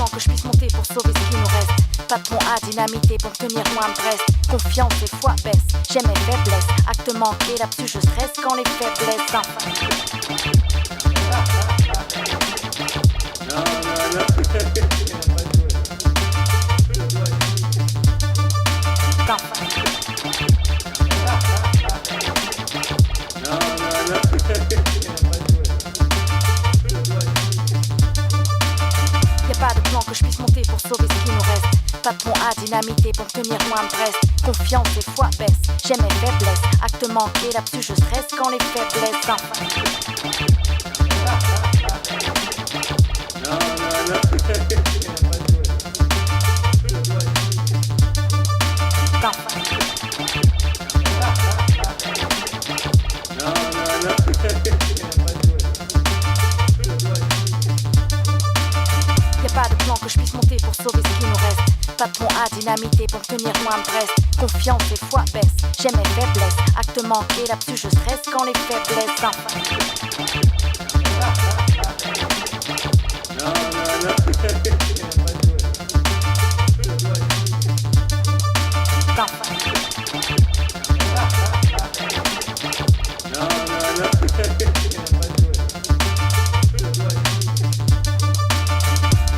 plan que je puisse monter pour sauver ce qui nous reste. Pas de pont à dynamiter pour tenir loin de Brest. Confiance et foi baisse, j'aime mes faiblesses. Acte manqué, là-dessus je stresse quand les faiblesses enfin. Y'a pas de plan que je puisse monter pour sauver ce qui nous reste. Pas de pont à dynamiter pour tenir loin de Brest. Confiance et foi baisse, j'aime mes faiblesses. Acte manqué, là-dessus je stresse quand les faiblesses enfin. Y'a pas de plan que je puisse monter pour sauver ce qui nous reste. Pas de pont à dynamiter pour tenir loin de Brest. Confiance et foi baisse, j'aime mes faiblesses. Acte manqué, là-dessus je stresse quand les faiblesses enfin.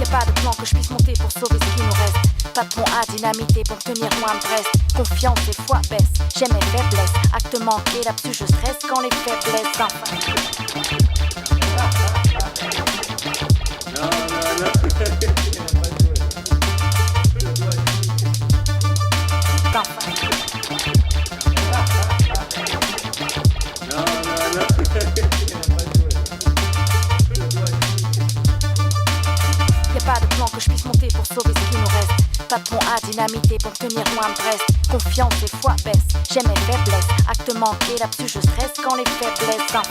Y'a pas de plan que je puisse monter pour sauver ce qui nous reste. Pas de pont à dynamiter pour tenir loin de Brest. Confiance et foi baisse, j'aime mes faiblesses. Acte manqué, là-dessus je stresse quand les faiblesses enfin. Y'a pas de plan que je puisse monter pour sauver ce qui nous reste. Pas de pont à dynamiter pour tenir loin de Brest. Confiance et foi baisse, j'aime mes faiblesses. Acte manqué, là-dessus je stresse quand les faiblesses enfin.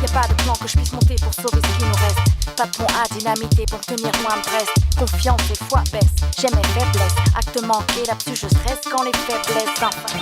Y'a pas de plan que je puisse monter pour sauver ce qui nous reste. Pas de pont à dynamiter pour tenir loin de Brest. Confiance et foi baisse, j'aime mes faiblesses. Acte manqué, là-dessus je stresse quand les faiblesses enfin.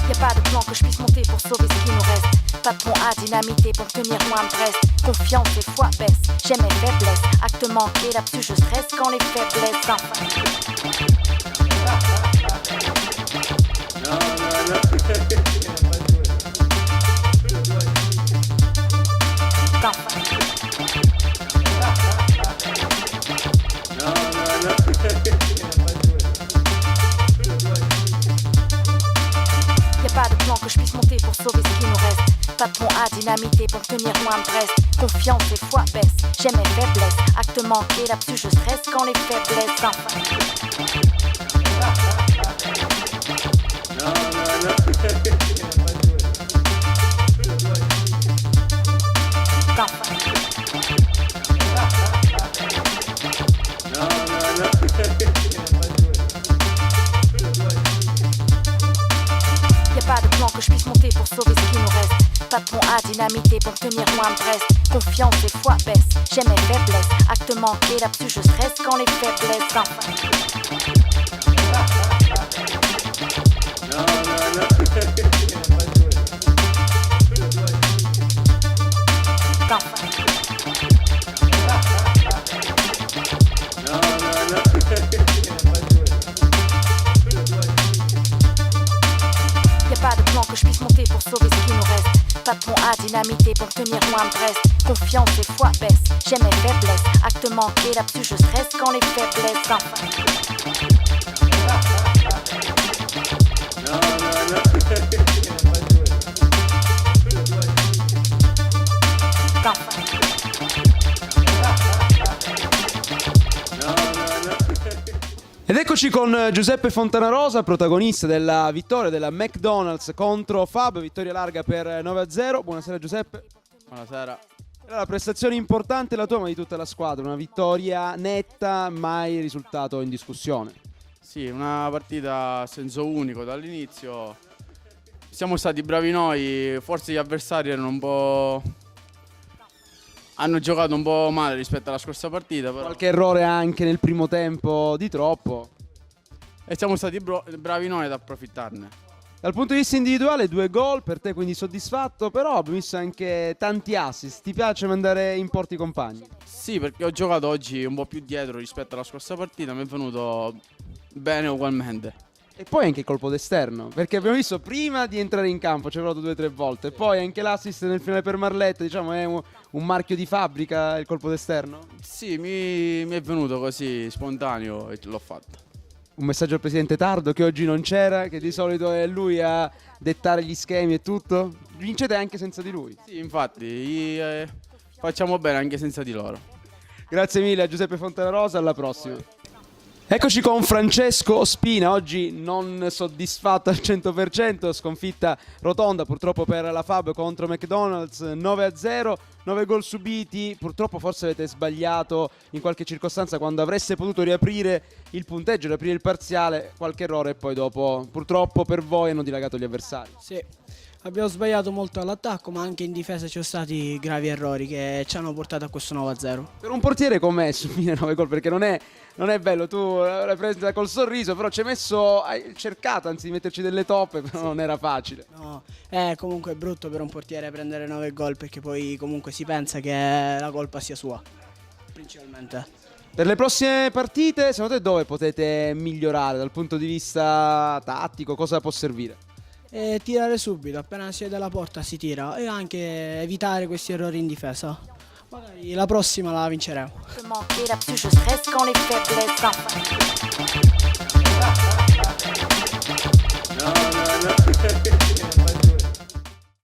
Y'a pas de plan que je puisse monter pour sauver ce qui nous reste. Pas de pont à dynamiter pour tenir loin de Brest. Confiance et foi baisse, j'aime mes faiblesses. Acte manqué, là-dessus je stresse quand les faiblesses enfin. Y'a pas de plan que je puisse monter pour sauver ce qui nous reste. Pas de pont à dynamiter pour tenir loin de Brest. Confiance et foi baisse, j'aime mes faiblesses. Acte manqué, là-dessus je stresse quand les faiblesses enfin. Y'a pas de plan que je puisse monter pour sauver ce qui nous reste. Pas de pont à dynamiter pour tenir loin de Brest. Confiance et foi baisse, j'aime mes faiblesses. Acte manqué, là-dessus je stresse quand les faiblesses enfin. Y'a pas de plan que je puisse monter pour sauver ce qui nous reste. Pas de pont à dynamiter pour tenir loin de Brest. Confiance et foi baisse, j'aime mes faiblesses. Acte manqué, là-dessus je stresse quand les faiblesses enfin. Ed eccoci con Giuseppe Fontanarosa, protagonista della vittoria della McDonald's contro Fab, vittoria larga per 9-0. Buonasera Giuseppe. Buonasera. Era la prestazione importante la tua ma di tutta la squadra, una vittoria netta, mai risultato in discussione. Sì, una partita a senso unico dall'inizio. Siamo stati bravi noi, forse gli avversari hanno giocato un po' male rispetto alla scorsa partita, però. Qualche errore anche nel primo tempo di troppo. E siamo stati bravi noi ad approfittarne. Dal punto di vista individuale 2 gol, per te quindi soddisfatto, però abbiamo visto anche tanti assist. Ti piace mandare in porti i compagni? Sì, perché ho giocato oggi un po' più dietro rispetto alla scorsa partita, mi è venuto bene ugualmente. E poi anche il colpo d'esterno, perché abbiamo visto prima di entrare in campo, ci è provato 2 o 3 volte, poi anche l'assist nel finale per Marletta, diciamo è un marchio di fabbrica il colpo d'esterno? Sì, mi è venuto così spontaneo e l'ho fatto. Un messaggio al presidente Tardo che oggi non c'era, che di solito è lui a dettare gli schemi e tutto. Vincete anche senza di lui. Sì, infatti, facciamo bene anche senza di loro. Grazie mille a Giuseppe Fontanarosa, alla prossima. Eccoci con Francesco Spina, oggi non soddisfatto al 100%, sconfitta rotonda purtroppo per la Fab contro McDonald's, 9-0, 9 gol subiti, purtroppo forse avete sbagliato in qualche circostanza quando avreste potuto riaprire il punteggio, riaprire il parziale, qualche errore e poi dopo purtroppo per voi hanno dilagato gli avversari. Sì, abbiamo sbagliato molto all'attacco, ma anche in difesa ci sono stati gravi errori che ci hanno portato a questo 9-0. Per un portiere com'è subire 9 gol? Perché non è bello, tu l'hai presa col sorriso, però ci hai messo, hai cercato anzi di metterci delle toppe, però non era facile. No, è comunque brutto per un portiere prendere 9 gol perché poi comunque si pensa che la colpa sia sua, principalmente. Per le prossime partite, secondo te dove potete migliorare dal punto di vista tattico? Cosa può servire? E tirare subito, appena si vede la porta si tira e anche evitare questi errori in difesa. Magari la prossima la vinceremo. Manquer là-dessus, je stresse quand les faiblesses s'enfants.